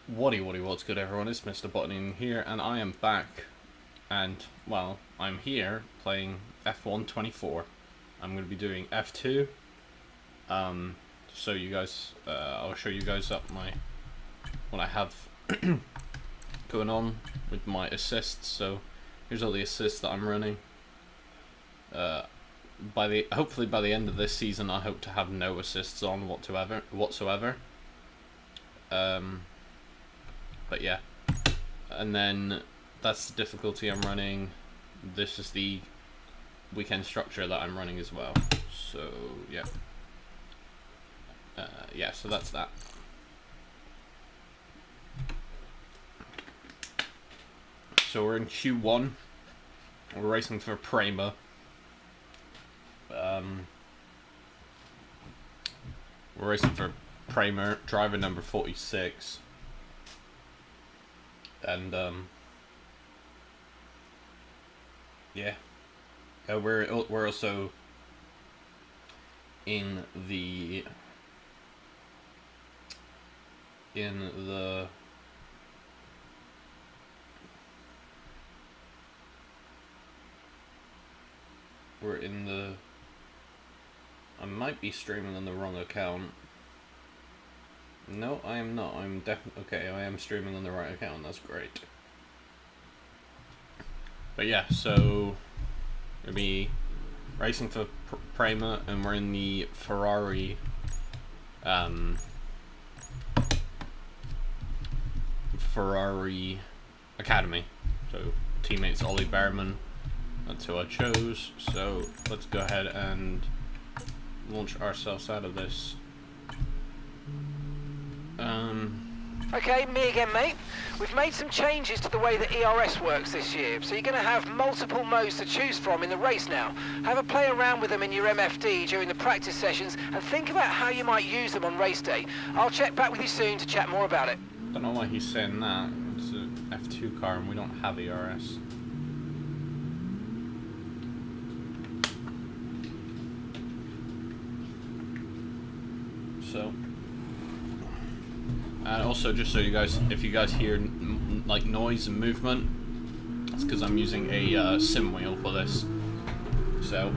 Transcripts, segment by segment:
What's good everyone, it's Mrbotian here, and I am back, and, well, I'm here playing F1 24. I'm going to be doing F2, so you guys, I'll show you guys up what I have going on with my assists. So, here's all the assists that I'm running. Hopefully by the end of this season, I hope to have no assists on whatsoever. But yeah, and then that's the difficulty I'm running. This is the weekend structure that I'm running as well. So yeah, so that's that. So we're in Q1. We're racing for Prema. We're racing for Prema, driver number 46. And yeah, we're also in the I might be streaming on the wrong account. No, I am not. I'm definitely okay. I am streaming on the right account. That's great. But yeah, so we'll be racing for Prema, and we're in the Ferrari Academy. So teammates Ollie Behrman. That's who I chose. So let's go ahead and launch ourselves out of this. Okay, me again, mate. We've made some changes to the way that ERS works this year, so you're going to have multiple modes to choose from in the race now. Have a play around with them in your MFD during the practice sessions, and think about how you might use them on race day. I'll check back with you soon to chat more about it. Don't know why he's saying that. It's an F2 car and we don't have ERS. So, and also just so you guys, if you guys hear like noise and movement, it's because I'm using a sim wheel for this. So,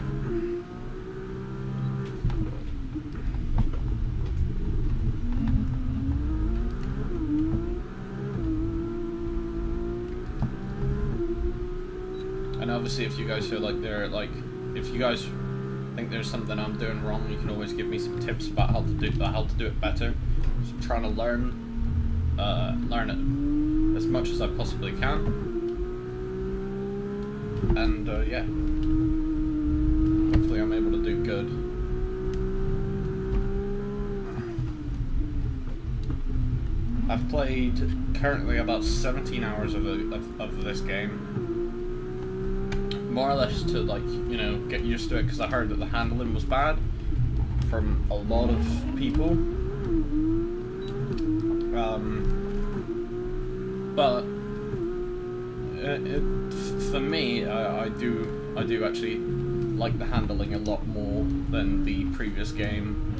and obviously if you guys feel like if you guys think there's something I'm doing wrong, you can always give me some tips about how to do it better. Just trying to learn it as much as I possibly can, and yeah, hopefully I'm able to do good. I've played currently about 17 hours of this game. More or less to, like, you know, get used to it, because I heard that the handling was bad from a lot of people. But for me, I do actually like the handling a lot more than the previous game.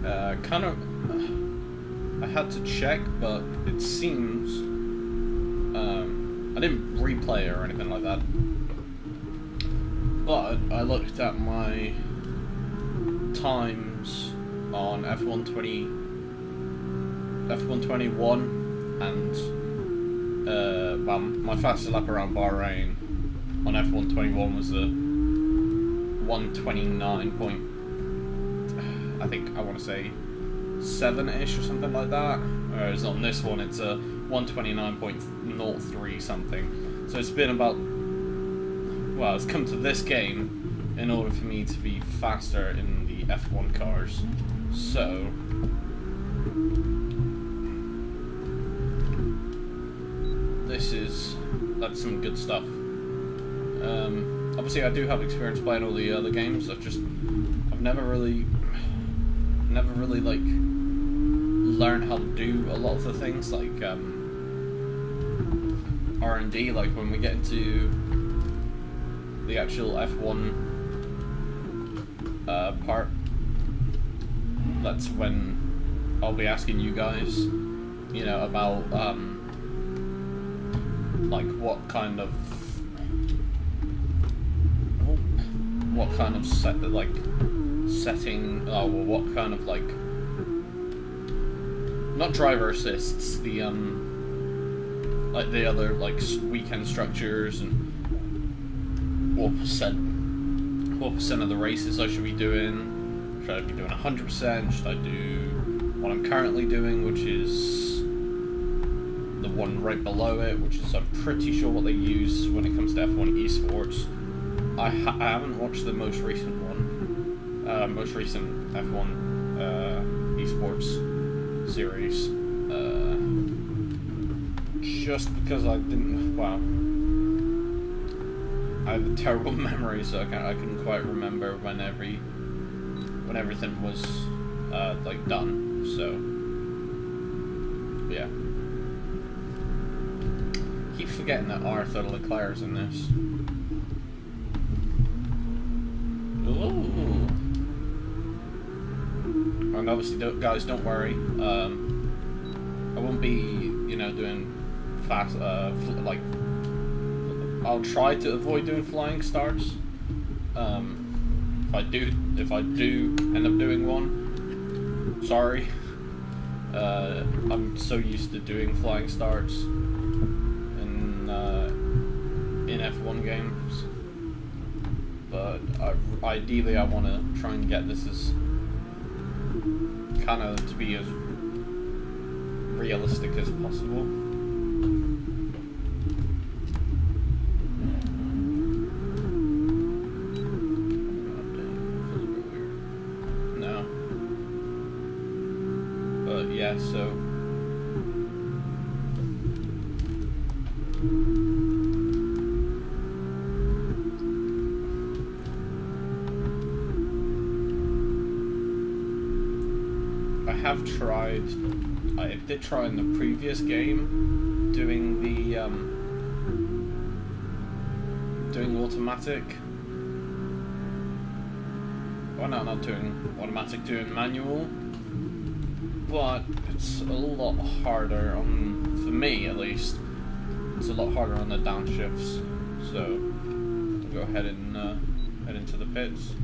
Kind of, I had to check, but it seems I didn't replay it or anything like that. But I looked at my times on F121, and well, my fastest lap around Bahrain on F121 was a 129 point, I think I want to say 7-ish or something like that. Whereas on this one it's a 129.03 something. So it's been about, well, it's come to this game in order for me to be faster in the F1 cars. So that's some good stuff. Obviously I do have experience playing all the other games. I've never really like learned how to do a lot of the things, like R&D, like when we get into the actual F1 part. That's when I'll be asking you guys you know, about like what kind of setting, well, what kind of like, not driver assists, the like the other like weekend structures, and what percent of the races I should be doing. Should I be doing 100%? Should I do what I'm currently doing, which is the one right below it, which is, I'm pretty sure, what they use when it comes to F1 esports. I haven't watched the most recent one, most recent F1 esports series, just because I didn't. Well, I have a terrible memory, so I couldn't quite remember when everything was like done. So yeah, keep forgetting that Arthur Leclerc's in this. Ooh. And obviously, guys, don't worry. I won't be, you know, doing fast. Like, I'll try to avoid doing flying starts. If I do end up doing one, sorry. I'm so used to doing flying starts in F1 games. But ideally, I want to try and get this as kind of to be as realistic as possible. No, but yeah, so. I did try in the previous game doing the doing automatic. Well, no, not doing automatic, doing manual. But it's a lot harder for me at least. It's a lot harder on the downshifts. So I'll go ahead and head into the pits.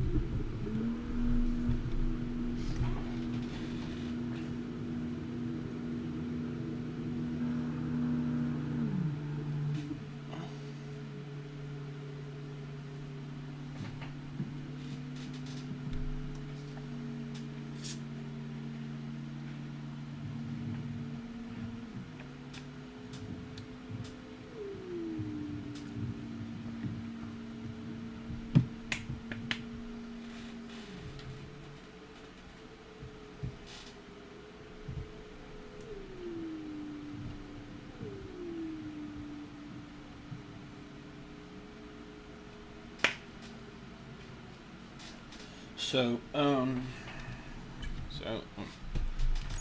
So,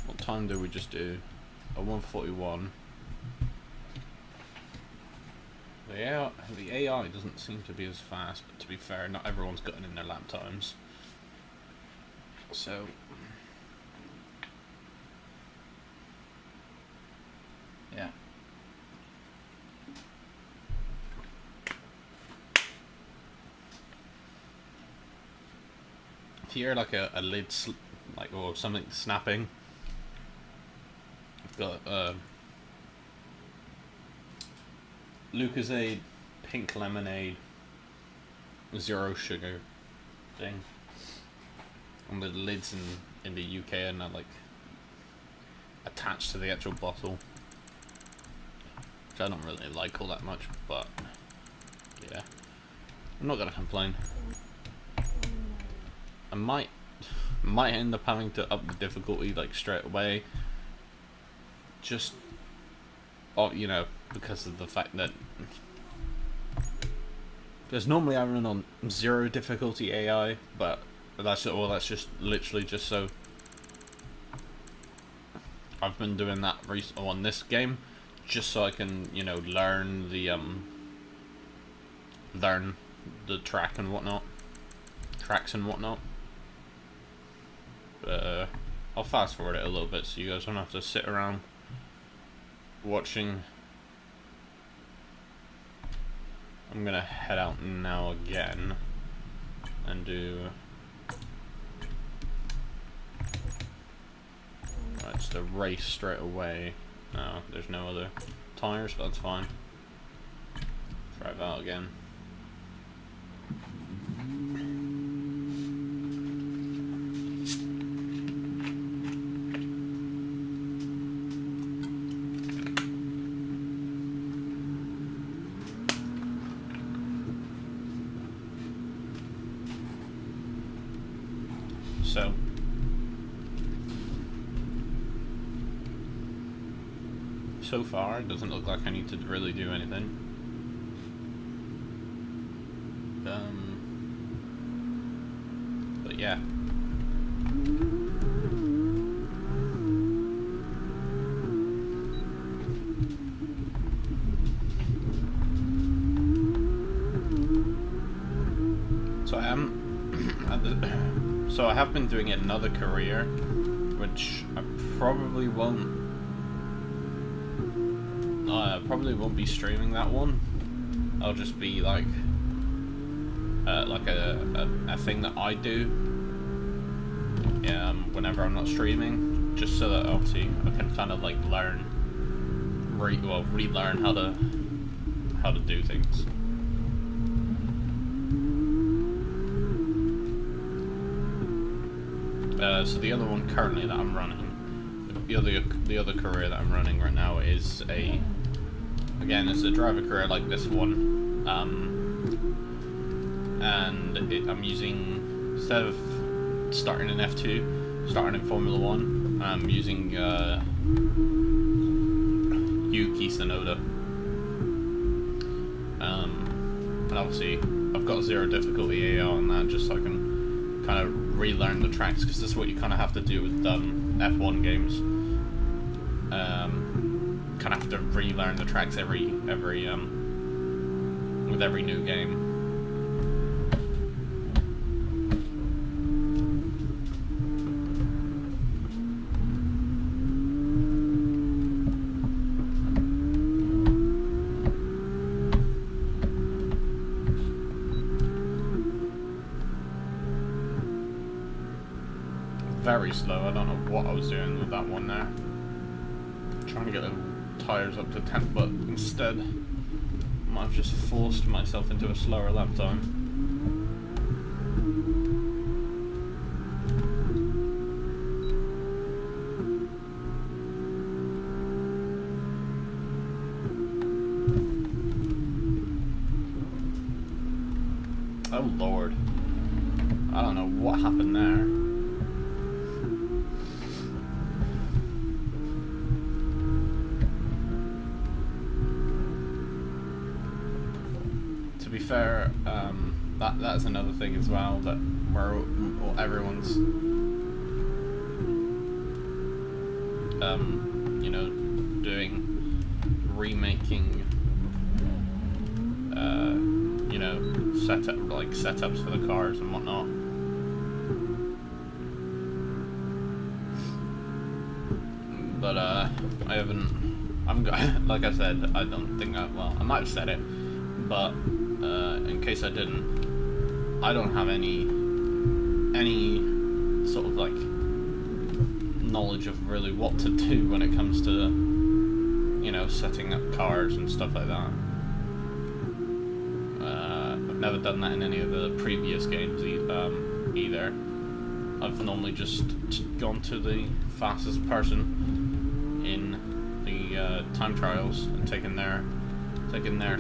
what time did we just do? A 1:41. The AI doesn't seem to be as fast, but to be fair, not everyone's gotten in their lap times. So, yeah. If you hear like a lid, like, or something snapping, I've got Lucozade pink lemonade 0 sugar thing, and the lids in the UK are not like attached to the actual bottle, which I don't really like all that much, but yeah, I'm not gonna complain. I might end up having to up the difficulty like straight away, just you know, because of the fact that, because normally I run on 0 difficulty AI, but that's just literally just so I've been doing that on this game, just so I can, you know, learn the tracks and whatnot. I'll fast forward it a little bit so you guys don't have to sit around watching. I'm gonna head out now again and do. It's the race straight away. No, there's no other tires, but that's fine. Try that out again. So far, it doesn't look like I need to really do anything. But yeah. So I am. So I have been doing another career, which I probably won't be streaming that one. I'll just be like a thing that I do whenever I'm not streaming, just so that obviously I can kind of like relearn how to do things. So the other one currently that I'm running, the other career that I'm running right now is again, it's a driver career like this one, and I'm using, instead of starting in F2, starting in Formula 1, I'm using Yuki Tsunoda, and obviously I've got 0 difficulty AO on that, just so I can kind of relearn the tracks, because this is what you kind of have to do with F1 games. Kind of have to relearn the tracks with every new game. Very slow. I don't know what I was doing with that one there. Trying to get the tires up to 10, but instead I've just forced myself into a slower lap time. Oh Lord, I don't know what happened there. To be fair, that's another thing as well, that where everyone's you know, remaking you know, setups for the cars and whatnot. But I haven't. Like I said, I don't think I might have said it, but in case I didn't, I don't have any sort of like knowledge of really what to do when it comes to, you know, setting up cars and stuff like that. I've never done that in any of the previous games either. I've normally just gone to the fastest person in the time trials and taken their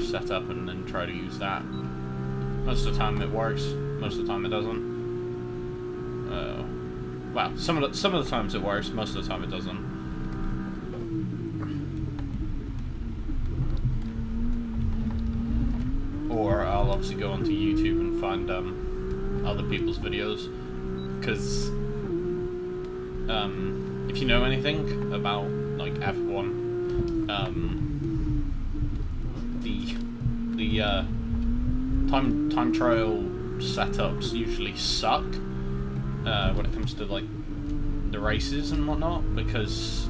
setup and then try to use that. Most of the time it works, most of the time it doesn't. Well, some of the times it works, most of the time it doesn't. Or I'll obviously go onto YouTube and find other people's videos, because if you know anything about like F1, the time trial setups usually suck when it comes to like the races and whatnot, because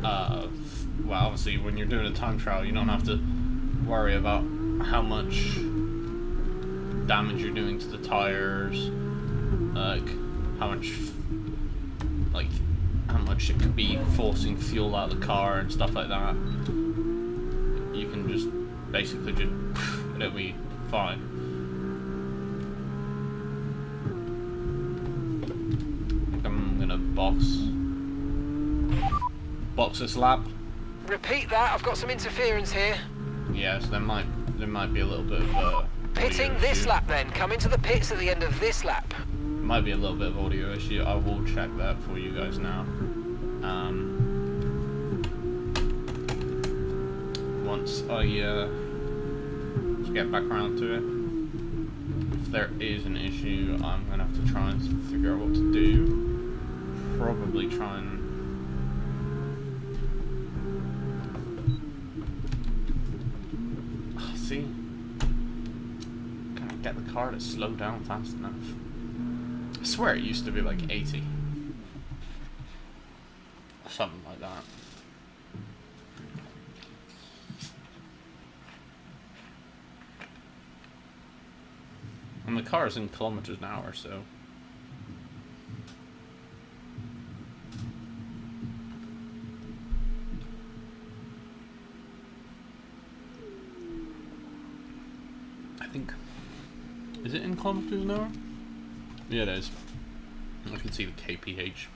well, obviously when you're doing a time trial, you don't have to worry about how much damage you're doing to the tires, like how much it could be forcing fuel out of the car and stuff like that. You can just basically it'll be fine. I think I'm gonna box this lap. Repeat that. I've got some interference here. Yes, there might be a little bit of pitting this issue. lap then. Come into the pits at the end of this lap. Might be a little bit of audio issue. I will check that for you guys now. Once I get back around to it. If there is an issue, I'm gonna have to try and figure out what to do. Probably try and see. Can I get the car to slow down fast enough? I swear it used to be like 80. Something like that. And the car is in kilometers an hour, so. I think. Is it in kilometers an hour? Yeah, it is. I can see the kph.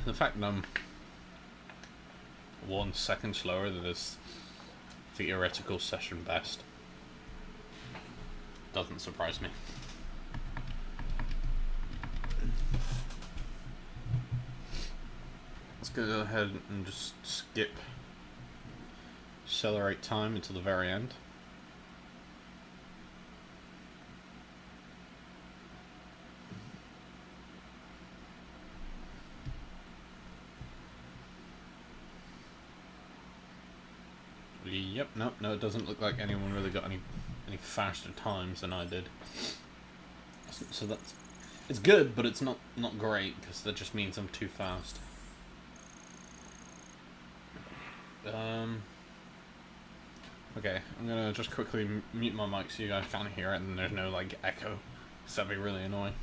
The fact that I'm 1 second slower than this theoretical session best doesn't surprise me. Let's go ahead and just skip accelerate time until the very end. Yep, no, it doesn't look like anyone really got any faster times than I did. So it's good, but it's not great, because that just means I'm too fast. Okay, I'm gonna just quickly mute my mic so you guys can't hear it and there's no like echo, because that'd be really annoying.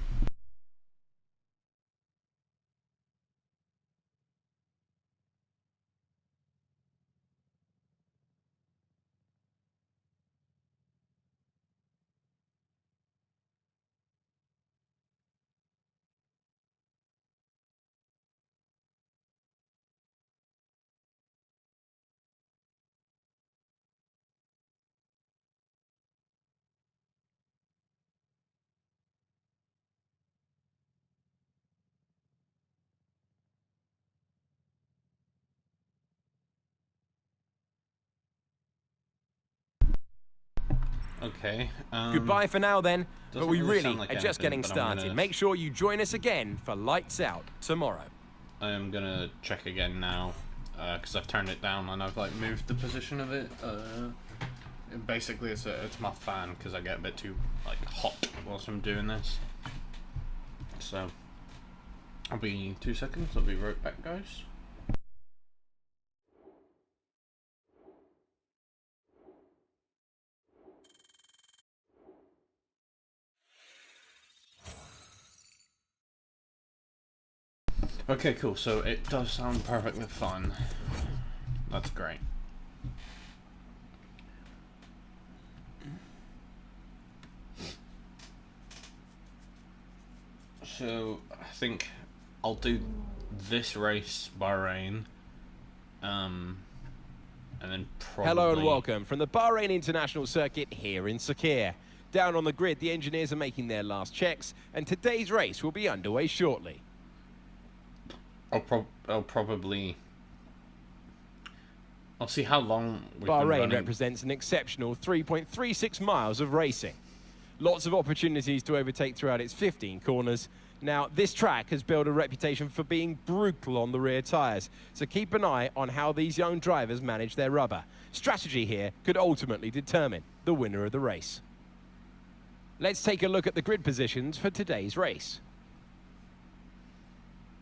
Okay. Goodbye for now then, but we really like are just anything, getting started. Make sure you join us again for Lights Out tomorrow. I am gonna check again now, because I've turned it down and I've like moved the position of it. Basically, it's my fan, because I get a bit too like hot whilst I'm doing this. So I'll be 2 seconds. I'll be right back, guys. Okay, cool. So it does sound perfectly fine. That's great. So I think I'll do this race, Bahrain, and then probably... Hello and welcome from the Bahrain International Circuit here in Sakhir. Down on the grid, the engineers are making their last checks, and today's race will be underway shortly. I'll probably... I'll see how long we've been Bahrain running. represents an exceptional 3.36 miles of racing. Lots of opportunities to overtake throughout its 15 corners. Now, this track has built a reputation for being brutal on the rear tyres, so keep an eye on how these young drivers manage their rubber. Strategy here could ultimately determine the winner of the race. Let's take a look at the grid positions for today's race.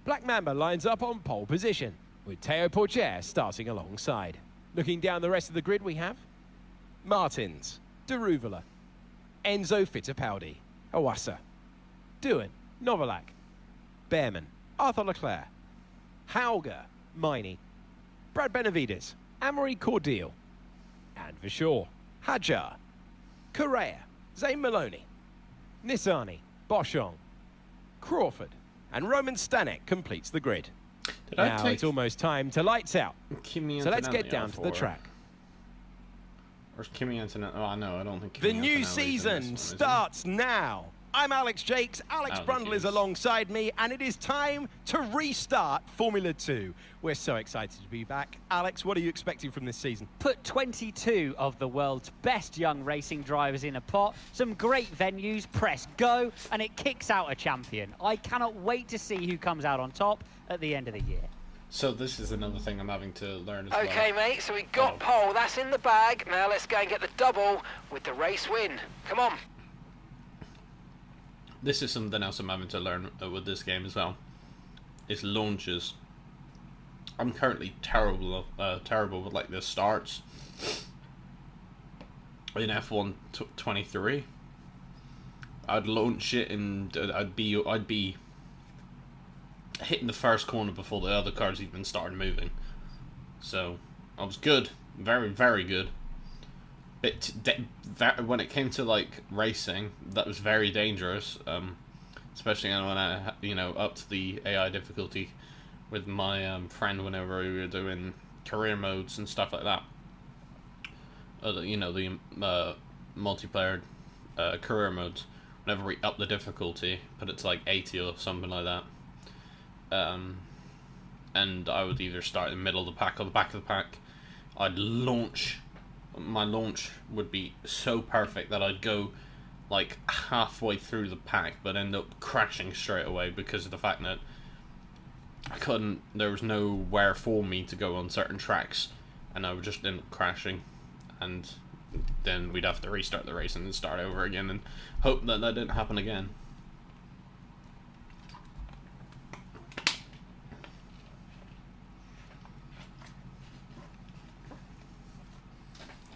Black Mamba lines up on pole position, with Teo Porcher starting alongside. Looking down the rest of the grid, we have Martins, Deruvala, Enzo Fittipaldi, Awasa, Doohan, Novalak, Behrman, Arthur Leclerc, Hauger, Miney, Brad Benavides, Amory Cordial, and for sure, Hadjar, Correa, Zane Maloney, Nissani, Boschong, Crawford, and Roman Stanek completes the grid. Now it's almost time to lights out. So let's get down to the track. Where's Kimi Antonelli? Oh, no, I don't think The new season starts now. I'm Alex Jakes, Alex Brundle is alongside me, and it is time to restart Formula 2. We're so excited to be back. Alex, what are you expecting from this season? Put 22 of the world's best young racing drivers in a pot, some great venues, press go, and it kicks out a champion. I cannot wait to see who comes out on top at the end of the year. So this is another thing I'm having to learn as well. Okay, mate, so we got pole, that's in the bag. Now let's go and get the double with the race win. Come on. This is something else I'm having to learn with this game as well. It's launches. I'm currently terrible with like the starts in F1 23. I'd launch it and I'd be hitting the first corner before the other cars even started moving. So I was good, very, very good. When it came to like racing, that was very dangerous, especially when I, up to the AI difficulty with my friend whenever we were doing career modes and stuff like that. The multiplayer career modes. Whenever we up the difficulty, put it to like 80 or something like that. And I would either start in the middle of the pack or the back of the pack. I'd launch. My launch would be so perfect that I'd go like halfway through the pack but end up crashing straight away because of the fact that there was nowhere for me to go on certain tracks, and I would just end up crashing, and then we'd have to restart the race and then start over again and hope that didn't happen again.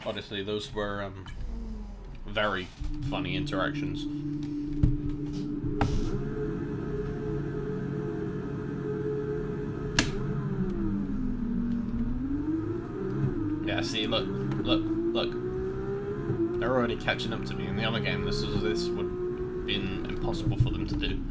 Honestly, those were very funny interactions. Yeah, see, look. They're already catching up to me. In the other game, this would have been impossible for them to do.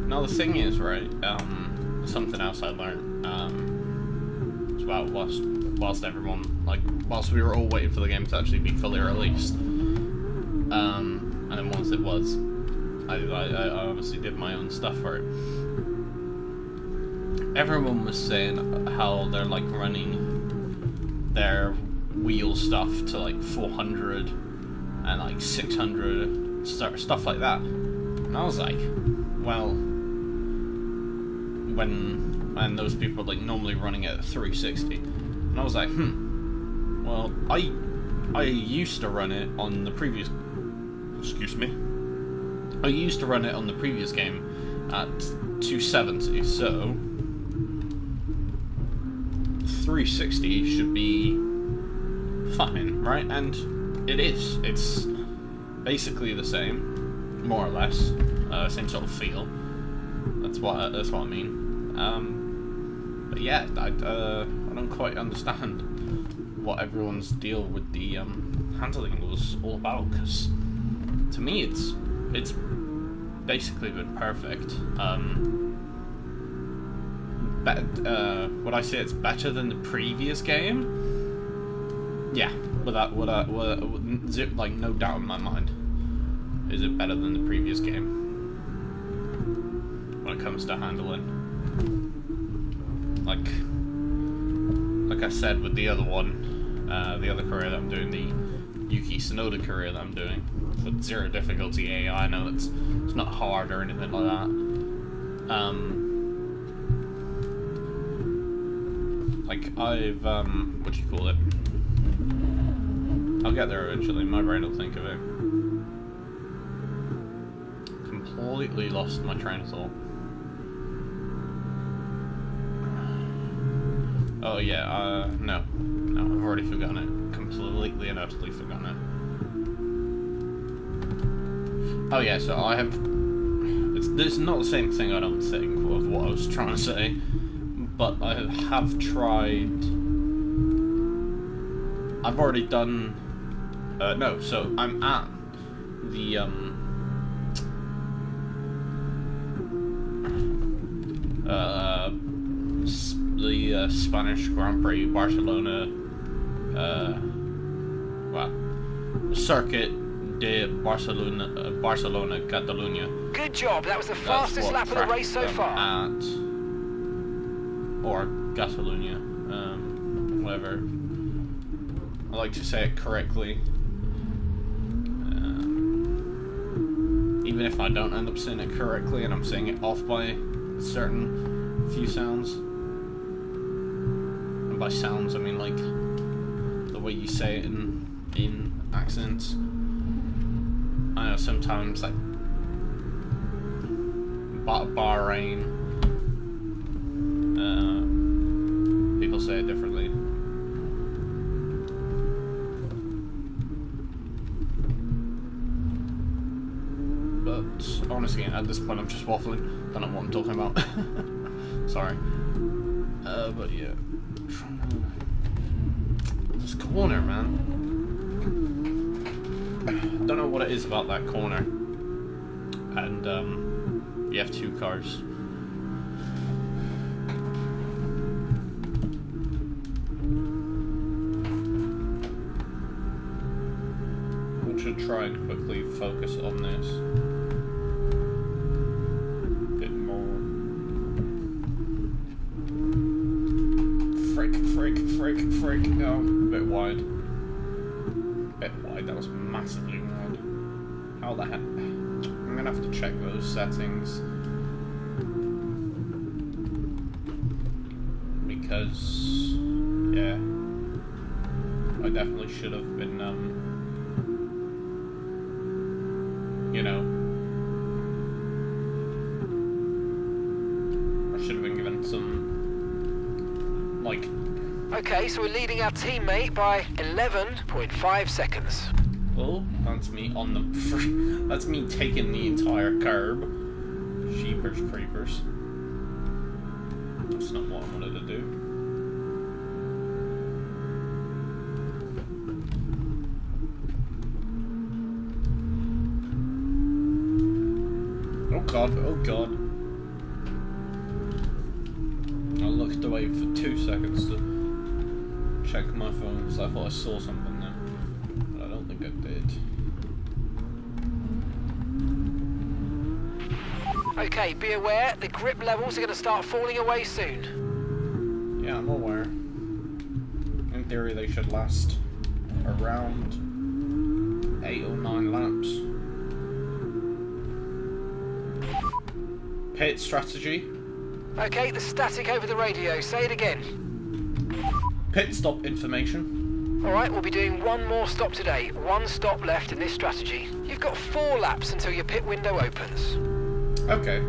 Now the thing is, right, something else I learned, as well, whilst everyone, whilst we were all waiting for the game to actually be fully released, and then once it was, I obviously did my own stuff for it. Everyone was saying how they're, running their wheel stuff to, 400 and, 600, stuff like that. And I was like, well, when those people are normally running at 360, and I was like, well, I used to run it on the previous, I used to run it on the previous game at 270, so 360 should be fine, right? And it is. It's basically the same, more or less, same sort of feel. That's what I mean. But yeah, I don't quite understand what everyone's deal with the handling was all about, because to me it's basically been perfect. Would I say it's better than the previous game? Yeah, like no doubt in my mind. Is it better than the previous game when it comes to handling? Like I said with the other one, the other career that I'm doing, the Yuki Tsunoda career that I'm doing, with 0 difficulty AI. I know it's not hard or anything like that. Like I've what do you call it? I'll get there eventually. My brain will think of it. Completely lost my train of thought. Oh yeah, no, I've already forgotten it. Completely and utterly forgotten it. Oh yeah, so I have... It's not the same thing, I don't think, of what I was trying to say, but I have tried... I've already done... no, so I'm at the, Spanish Grand Prix Barcelona, Circuit de Barcelona, Catalunya. Good job, that was the fastest lap of the race so far. Or Catalunya, whatever. I like to say it correctly. Even if I don't end up saying it correctly and I'm saying it off by certain few sounds. And by sounds I mean like the way you say it in accents. I know sometimes like Bahrain, people say it differently. But honestly, at this point, I'm just waffling. Don't know what I'm talking about. Sorry. But yeah. This corner, man. Don't know what it is about that corner. And, you have 2 cars. We should try and quickly focus on this. Frick. Oh, a bit wide. That was massively wide. How the heck? I'm gonna have to check those settings. Because, yeah. I definitely should have been, you know. I should have been given some, like... Okay, so we're leading our teammate by 11.5 seconds. Oh, that's me on the... That's me taking the entire curb. Sheepers creepers. That's not what I wanted to do. Oh god. I looked away for 2 seconds to check my phone because I thought I saw something there, but I don't think I did. Okay, be aware, the grip levels are going to start falling away soon. Yeah, I'm aware. In theory, they should last around 8 or 9 laps. Pit strategy. Okay, the static over the radio. Say it again. Pit stop information. Alright, we'll be doing 1 more stop today. 1 stop left in this strategy. You've got 4 laps until your pit window opens. Okay.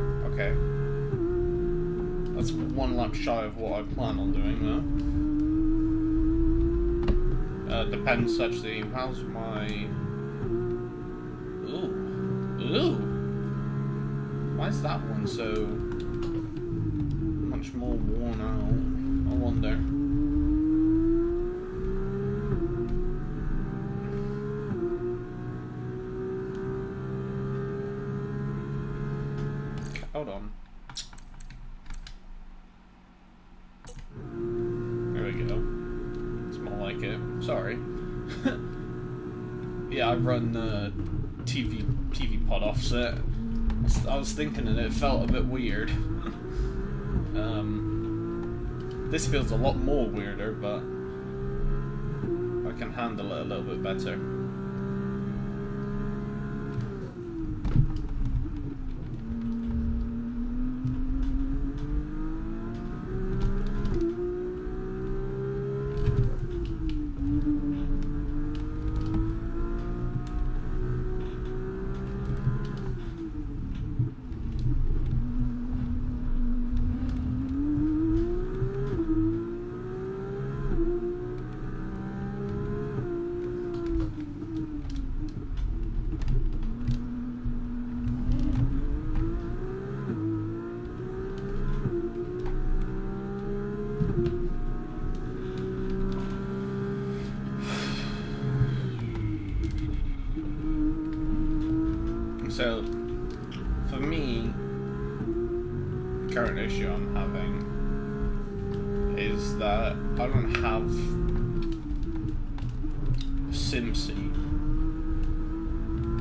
That's 1 lap shy of what I plan on doing, though. Depends actually. How's my... Ooh. Why is that one so much more worn out? I wonder. hold on. There we go. It's more like it. Sorry. Yeah, I run TV pod offset. I was thinking and it felt a bit weird. This feels a lot more weirder, but I can handle it a little bit better. So, for me, the current issue I'm having is that I don't have SimSeat.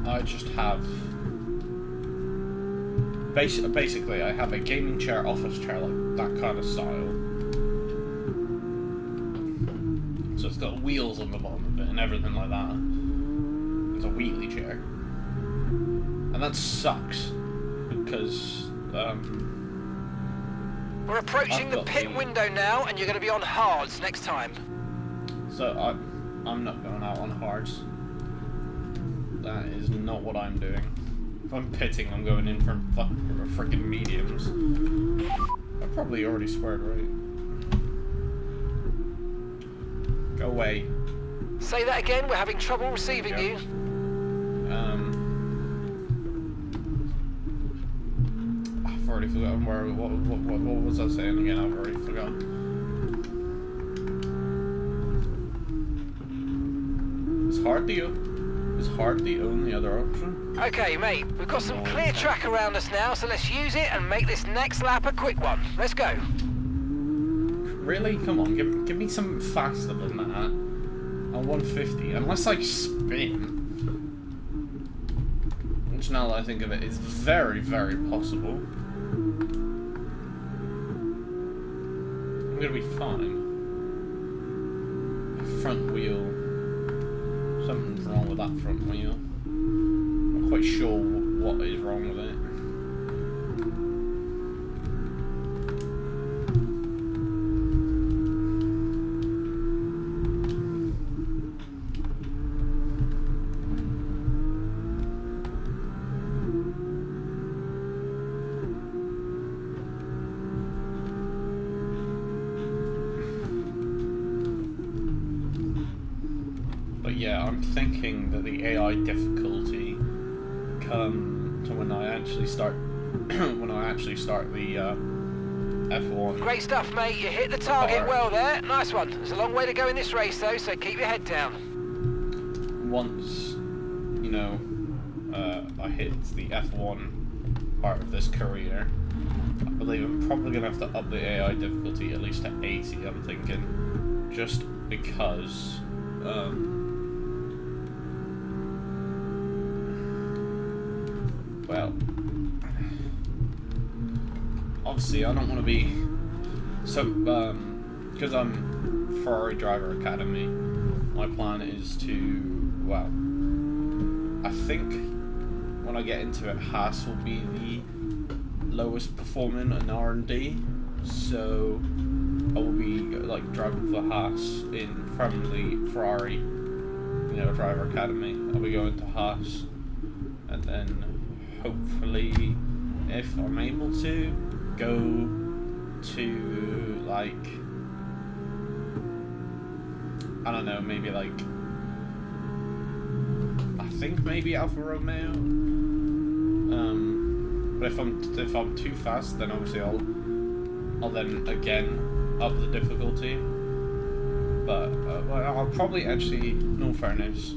I just have... Basically, I have a gaming chair, office chair, like that kind of style. So it's got wheels on the bottom of it and everything like that. It's a wheelie chair. And that sucks, because, we're approaching the pit window now, and you're going to be on hards next time. So I'm not going out on hards. That is not what I'm doing. If I'm pitting, I'm going in for freaking mediums. I probably already squared right. Go away. Say that again, we're having trouble receiving you. I've already forgotten what was I saying again? I've already forgotten. Is hard the only other option? Okay, mate, we've got some clear track around us now, so let's use it and make this next lap a quick one. Let's go. Really? Come on, give me something faster than that. On 150, unless I spin. Which, now that I think of it, is very, very possible. I'm gonna be fine. Front wheel. Something's wrong with that front wheel. I'm not quite sure what is wrong with it. Yeah, I'm thinking that the AI difficulty come to when I actually start the F1. Great stuff, mate. You hit the target well there. Nice one. There's a long way to go in this race, though, so keep your head down. Once, you know, I hit the F1 part of this career, I believe I'm probably going to have to up the AI difficulty at least to 80, I'm thinking. Just because... well, obviously I don't want to be so because I'm Ferrari Driver Academy. My plan is to, well, I think when I get into it, Haas will be the lowest performing in R&D, so I will be like driving for Haas from the Ferrari, you know, Driver Academy. I'll be going to Haas, and then hopefully, if I'm able to, go to, like, I don't know, maybe like, I think maybe Alfa Romeo. But if I'm too fast, then obviously I'll then again up the difficulty. But I'll probably actually, no fairness,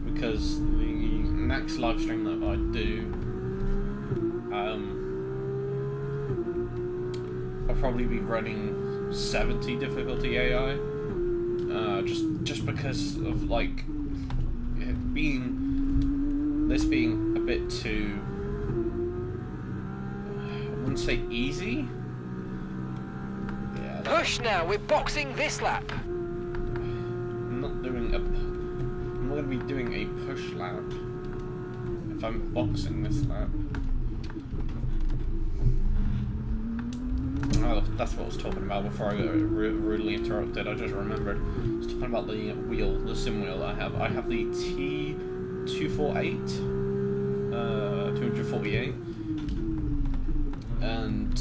because the next live stream that I do, probably be running 70 difficulty AI, just because of like it being a bit too, I wouldn't say easy. Yeah. Push now. We're boxing this lap. I'm not going to be doing a push lap if I'm boxing this lap. Oh, that's what I was talking about before I got rudely interrupted. I just remembered. I was talking about the wheel, the sim wheel I have. I have the T248, 248, and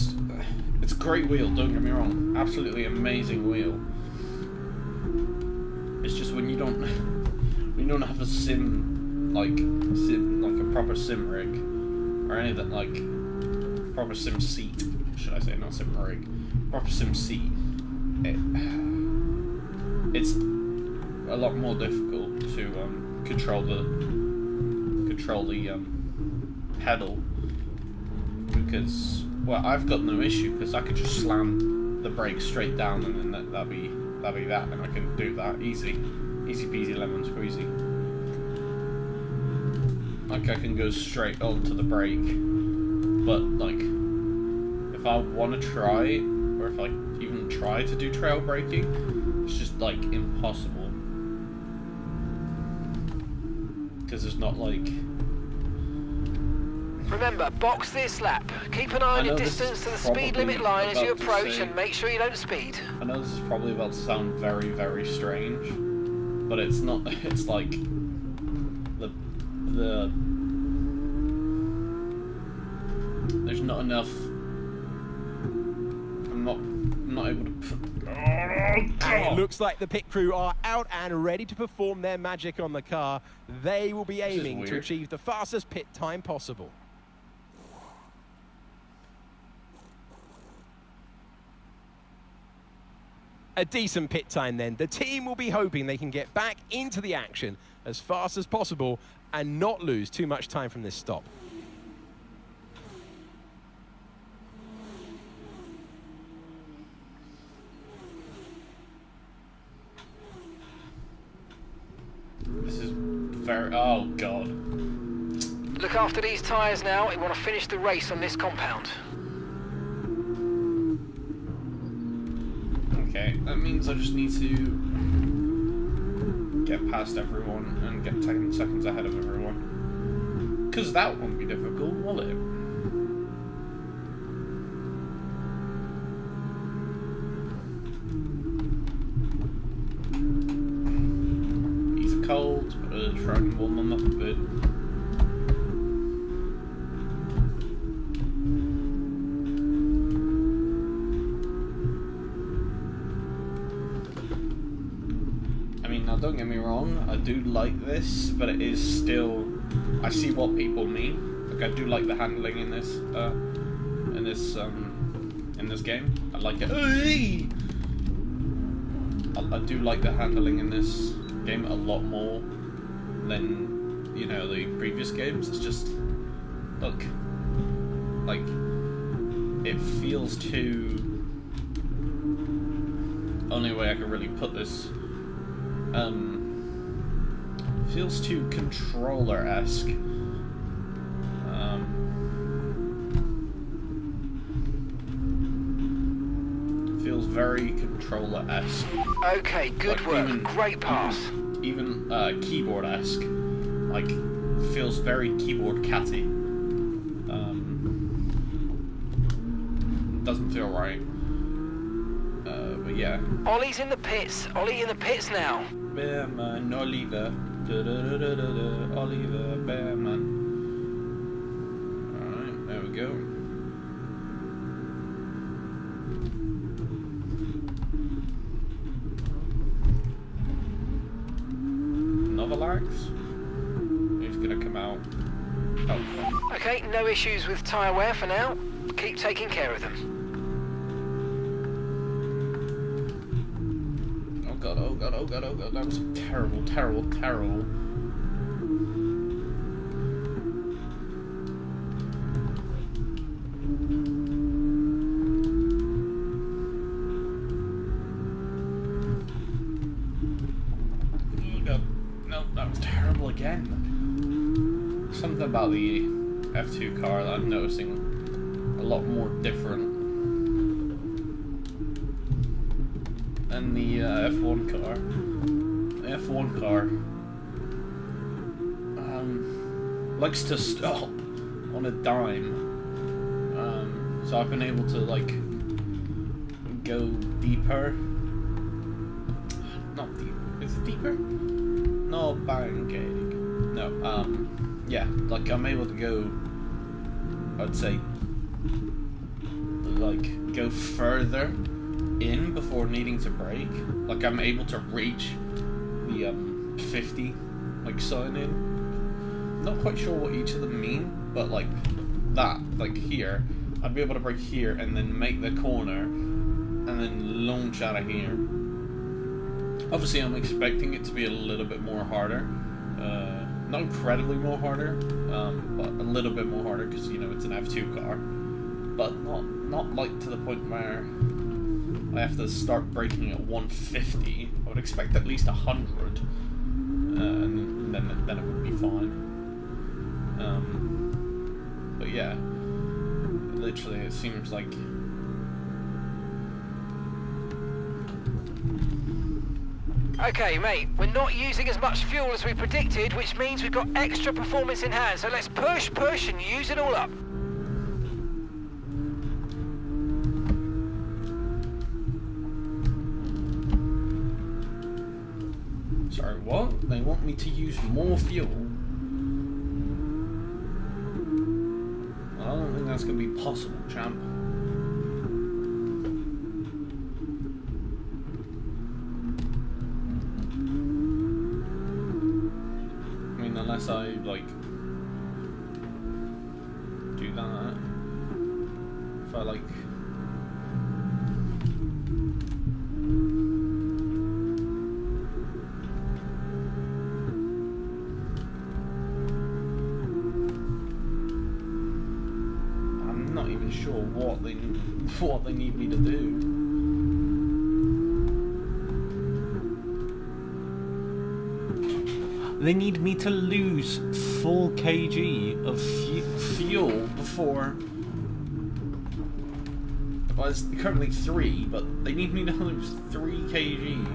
it's a great wheel. Don't get me wrong, absolutely amazing wheel. It's just when you don't have a sim like a proper sim rig or any of that, like proper sim seat. Should I say, not sim rig, proper sim seat. It's a lot more difficult to control the pedal, because, well, I've got no issue because I could just slam the brake straight down and then that'd be that, and I can do that easy peasy lemon squeezy. Like I can go straight onto the brake, but like, if I want to try, or if I even try to do trail braking, it's just like impossible. Because there's not like... Remember, box this lap. Keep an eye on your distance to the speed limit line as you approach, and make sure you don't speed. I know this is probably about to sound very, very strange, but it's not. It's like there's not enough. I'm not able to put... And it looks like the pit crew are out and ready to perform their magic on the car. They will be aiming to achieve the fastest pit time possible. A decent pit time then. The team will be hoping they can get back into the action as fast as possible and not lose too much time from this stop. This is very... oh god. Look after these tyres now. We want to finish the race on this compound. Okay, that means I just need to get past everyone and get 10 seconds ahead of everyone. Because that won't be difficult, will it? He's cold, but I'll try and warm them up a bit. Don't get me wrong, I do like this, but it is still... I see what people mean. Like, I do like the handling in this game. I like it. I do like the handling in this game a lot more than, you know, the previous games. It's just, look, like, it feels too... Only way I can really put this. Feels too controller-esque. Feels very controller-esque. Okay, good work. Great pass. Even keyboard-esque. Like, feels very keyboard catty. Doesn't feel right. But yeah. Ollie's in the pits. Ollie in the pits now. Bearman, Oliver, Oliver, Bearman. Alright, there we go. Novalax? Who's gonna come out? Oh. Okay, no issues with tyre wear for now. Keep taking care of them. Oh god, that was terrible. something about the F2 car that I'm noticing a lot more different than the F1 car. The F1 car likes to stop on a dime. So I've been able to like go deeper. Not deep. Is it deeper? No, banging. No. Yeah. Like I'm able to go. I'd say. Like go further in before needing to brake. Like I'm able to reach the 50 like sign in. Not quite sure what each of them mean, but like that, like here, I'd be able to brake here and then make the corner and then launch out of here. Obviously I'm expecting it to be a little bit more harder. Not incredibly more harder, but a little bit more harder because, you know, it's an F2 car. But not like to the point where I have to start braking at 150. I would expect at least 100, and then it would be fine. But yeah, literally it seems like Okay, mate, we're not using as much fuel as we predicted, which means we've got extra performance in hand, so let's push, and use it all up. Sorry, what? They want me to use more fuel? I don't think that's going to be possible, champ. I mean, unless I, like, do that. If I, like... sure what they need me to do. They need me to lose 4 kg of fuel before. Well, it's currently 3, but they need me to lose 3 kg.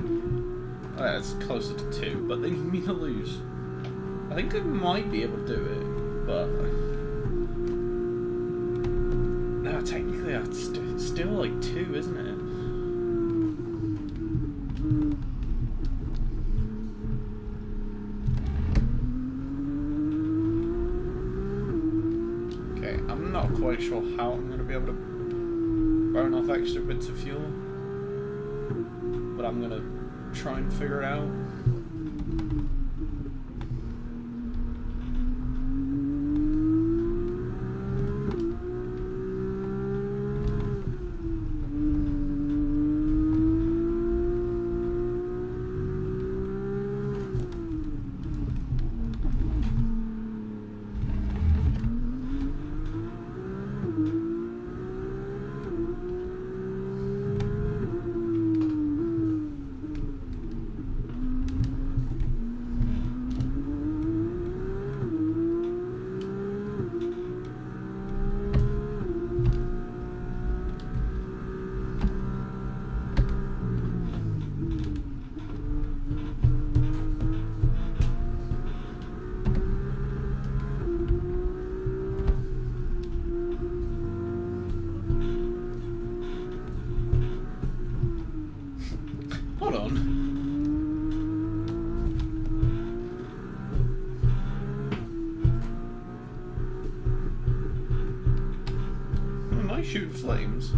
Oh, it's closer to 2, but they need me to lose. I think I might be able to do it, but. No, technically it's still like 2, isn't it? Okay, I'm not quite sure how I'm going to be able to burn off extra bits of fuel, but I'm going to try and figure it out. Hold on. Am I shooting flames?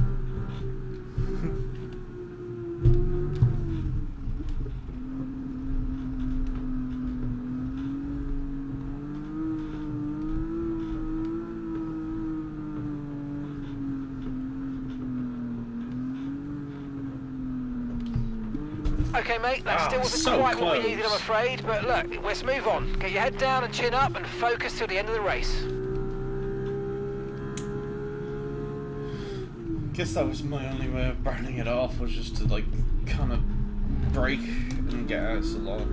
Okay, mate, that still wasn't so quite what we close. needed, I'm afraid, but look, let's move on. Get your head down and chin up and focus till the end of the race. Guess that was my only way of burning it off, was just to like kind of brake and get out so long.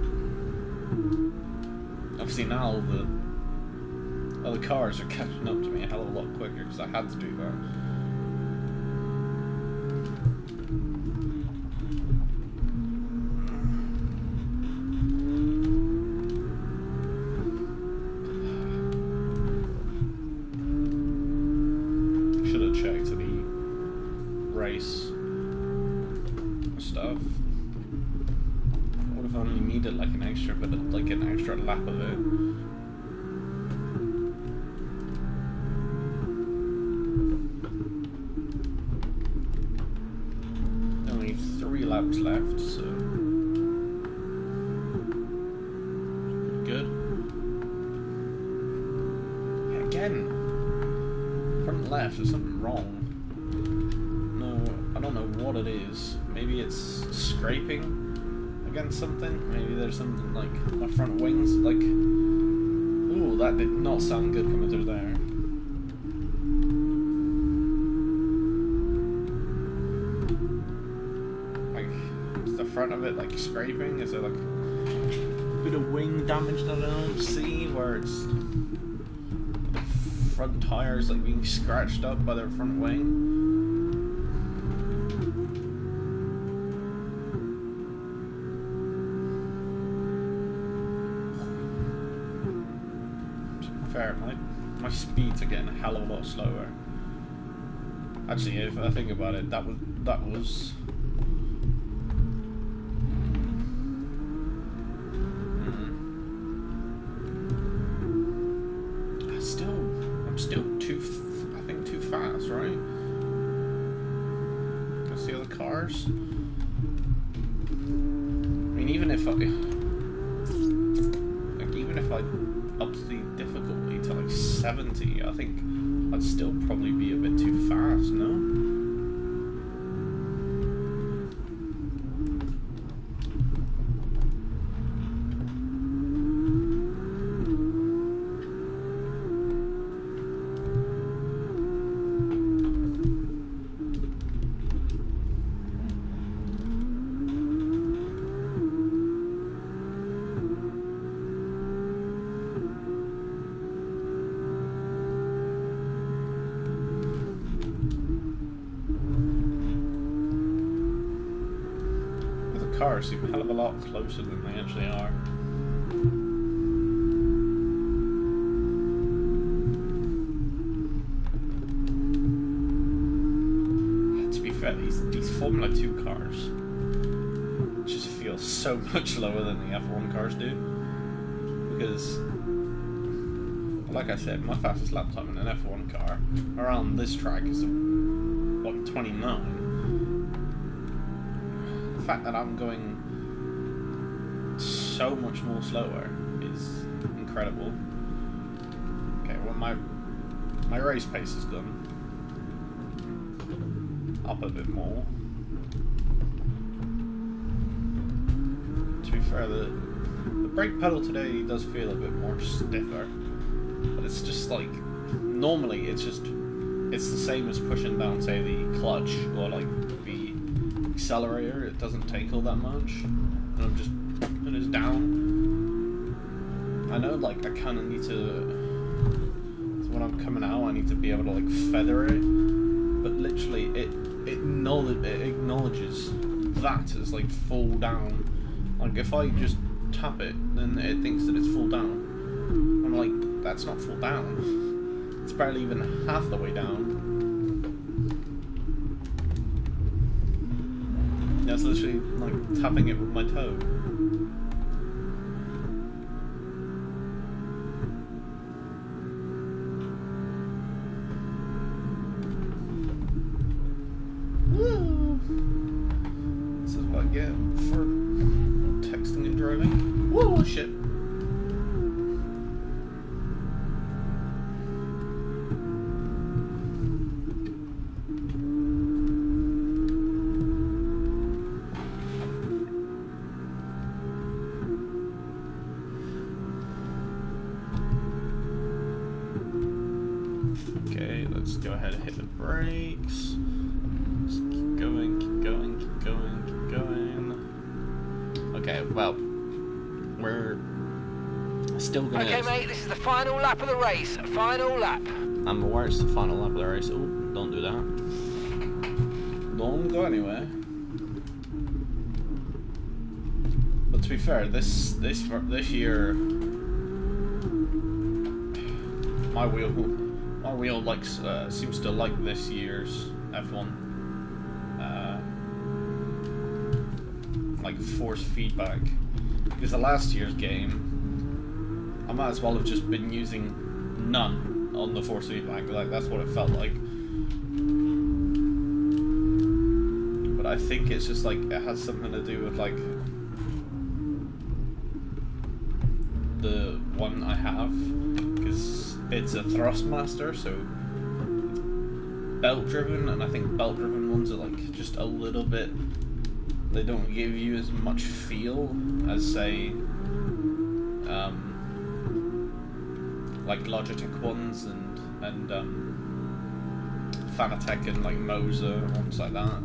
Obviously now the Well, the cars are catching up to me a hell of a lot quicker because I had to do that. Should have checked the race stuff. What if I only needed like an extra bit of, like an extra lap of it? Only 3 laps left, so good. Yeah, again, front left, there's something wrong. I don't know what it is. Maybe it's scraping against something. Maybe there's something like my front wings. Like, ooh, that did not sound good coming through there. Like, is the front of it like scraping? Is there like a bit of wing damage that I don't see? Where it's the front tires like being scratched up by their front wing? Fair, my speeds are getting a hell of a lot slower. Actually, if I think about it, that was I'm still I think too fast, right? Can I see other cars? I mean, even if I up the difficulty to like 70, I think I'd still probably be a bit too fast, no? Cars seem a hell of a lot closer than they actually are. To be fair, these Formula 2 cars just feel so much lower than the F1 cars do. Because, like I said, my fastest lap time in an F1 car around this track is 1:29. The fact that I'm going so much more slower is incredible. Okay, well my race pace is done. Up a bit more. To be fair, the brake pedal today does feel a bit more stiffer, but it's just like, normally it's the same as pushing down, say, the clutch or like the accelerator. It doesn't take all that much, and I'm just putting it down. I know, like, I kind of need to, so when I'm coming out, I need to be able to like feather it, but literally it acknowledges that as like full down. Like, if I just tap it, then it thinks that it's full down. I'm like, that's not full down. It's barely even half the way down. That's literally like tapping it with my toe. Woo! This is what I get for texting and driving. Whoa, shit. Okay, let's go ahead and hit the brakes. Just keep going, keep going, keep going, keep going. Okay, well, we're Still gonna. Okay, mate, this is the final lap of the race. Final lap. I'm aware it's the final lap of the race. Oh, don't do that. Don't go anywhere. But to be fair, this year, my wheel likes seems to like this year's F1. Like force feedback, because the last year's game, I might as well have just been using none on the force feedback. Like, that's what it felt like. But I think it's just like it has something to do with like the one I have, because it's a Thrustmaster, so belt driven, and I think belt driven ones are like just a little bit. They don't give you as much feel as, say, like Logitech ones and Fanatec and like Moser ones like that.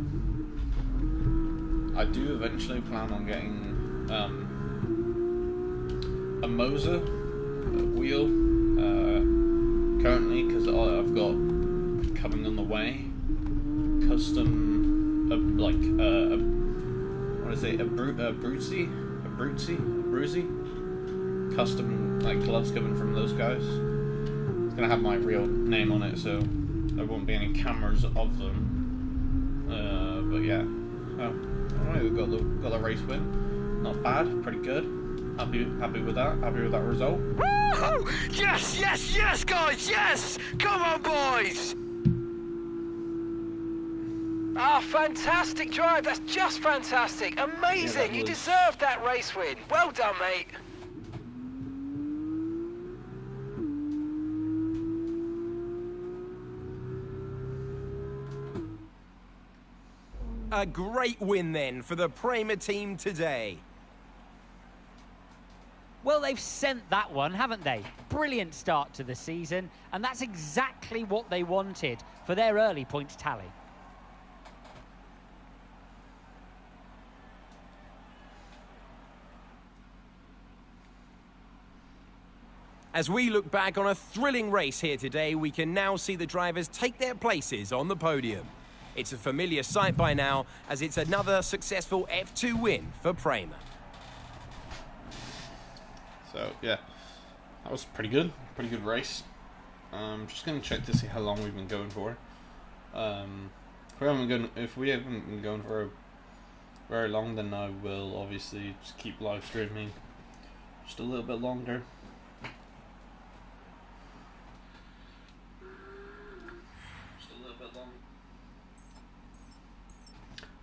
I do eventually plan on getting a Moser wheel currently, because I've got coming on the way custom what is it, a Brucey custom like gloves coming from those guys. It's gonna have my real name on it, so there won't be any cameras of them. But yeah, oh, alright, we got the race win. Not bad, pretty good. Happy with that. Happy with that result. Woo! Yes, yes, yes, guys, yes! Come on, boys! Ah, fantastic drive. That's just fantastic. Amazing. Yeah, you deserved that race win. Well done, mate. A great win then for the Prema team today. Well, they've sent that one, haven't they? Brilliant start to the season, and that's exactly what they wanted for their early points tally. As we look back on a thrilling race here today, we can now see the drivers take their places on the podium. It's a familiar sight by now, as it's another successful F2 win for Prema. So yeah, that was pretty good race. Just gonna check to see how long we've been going for. If we haven't been going for very long, then I will obviously just keep live streaming just a little bit longer.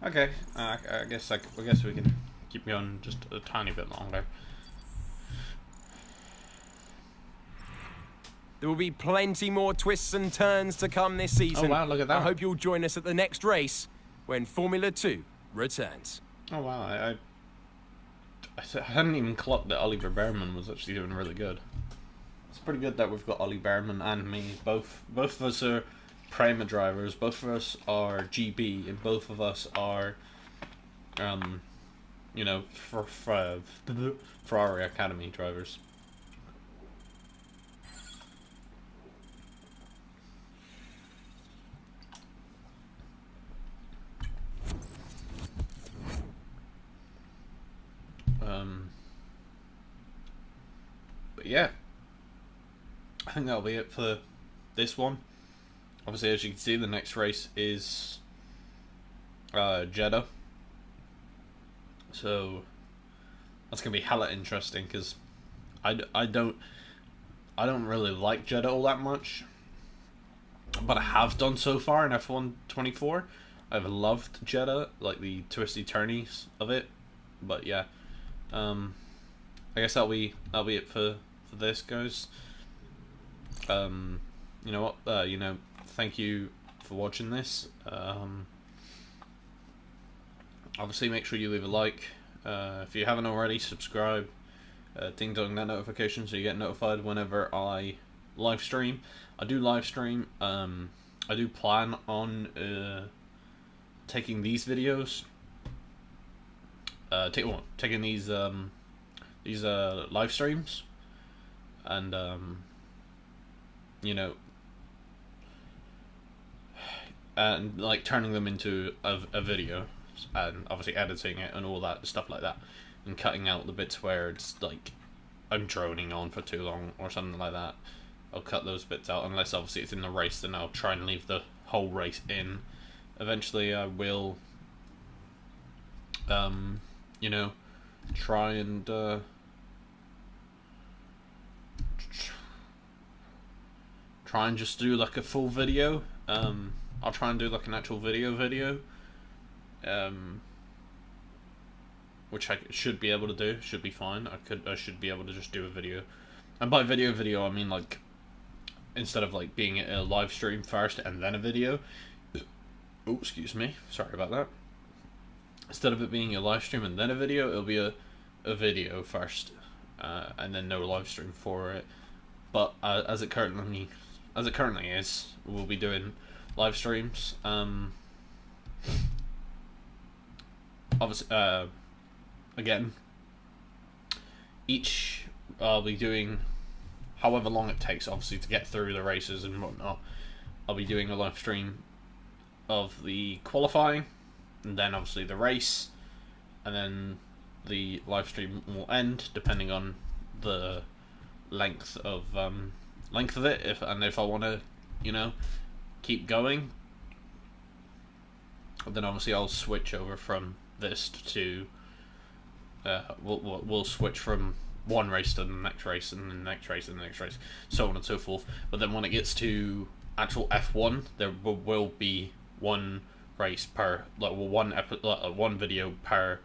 Okay, I guess we can keep going just a tiny bit longer. There will be plenty more twists and turns to come this season. Oh wow, look at that. I hope you'll join us at the next race when Formula 2 returns. Oh wow, I hadn't even clocked that Oliver Behrman was actually doing really good. It's pretty good that we've got Ollie Behrman and me. Both of us are Prema drivers, both of us are GB, and both of us are, you know, Ferrari Academy drivers. But yeah, I think that'll be it for this one. Obviously, as you can see, the next race is Jeddah, so that's gonna be hella interesting, because I don't really like Jeddah all that much, but I have done so far in F1 24. I've loved Jeddah, like the twisty turnies of it. But yeah, I guess that'll be it for this, guys. You know what? Thank you for watching this. Obviously, make sure you leave a like. If you haven't already, subscribe. Ding dong that notification so you get notified whenever I live stream. I do live stream. I do plan on taking these videos. Taking these live streams and you know, and like turning them into a video, and obviously editing it and all that stuff like that, and cutting out the bits where it's like I'm droning on for too long or something like that. I'll cut those bits out, unless obviously it's in the race, then I'll try and leave the whole race in. Eventually I will you know, try and try and just do like a full video. I'll try and do like an actual video, which I should be able to do. Should be fine. I should be able to just do a video, and by video I mean like, instead of like being a live stream first and then a video. Oh, excuse me. Sorry about that. Instead of it being a live stream and then a video, it'll be a video first, and then no live stream for it. But as it currently is, we'll be doing live streams. Obviously, again, each I'll be doing however long it takes, obviously, to get through the races and whatnot. I'll be doing a live stream of the qualifying, and then obviously the race, and then the live stream will end depending on the length of it. If I want to, you know, keep going, then obviously I'll switch over from this to we'll switch from one race to the next race, and the next race, and the next race, so on and so forth. But then when it gets to actual F1, there will be one race per, like, one video per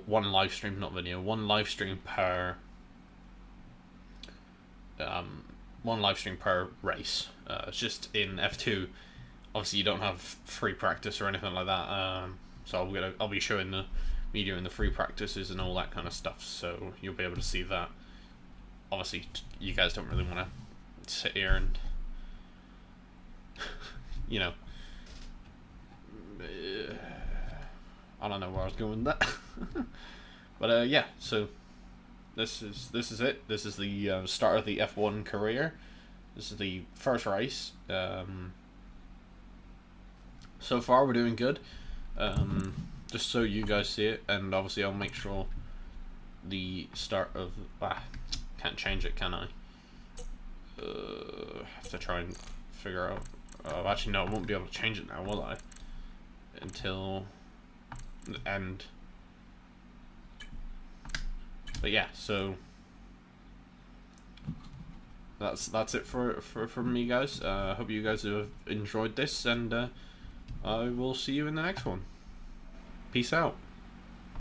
one live stream, not video, one live stream per race. It's just in F2, obviously you don't have free practice or anything like that, so I'll be showing me doing the free practices and all that kind of stuff, so you'll be able to see that. Obviously you guys don't really want to sit here and you know, I don't know where I was going with that. But yeah, so this is it. This is the start of the F1 career. This is the first race. So far we're doing good. Just so you guys see it, and obviously I'll make sure the start of can't change it, can I? Have to try and figure out. Oh, actually no, I won't be able to change it now, will I? Until the end. But yeah, so that's it for me, guys. I hope you guys have enjoyed this, and I will see you in the next one. Peace out.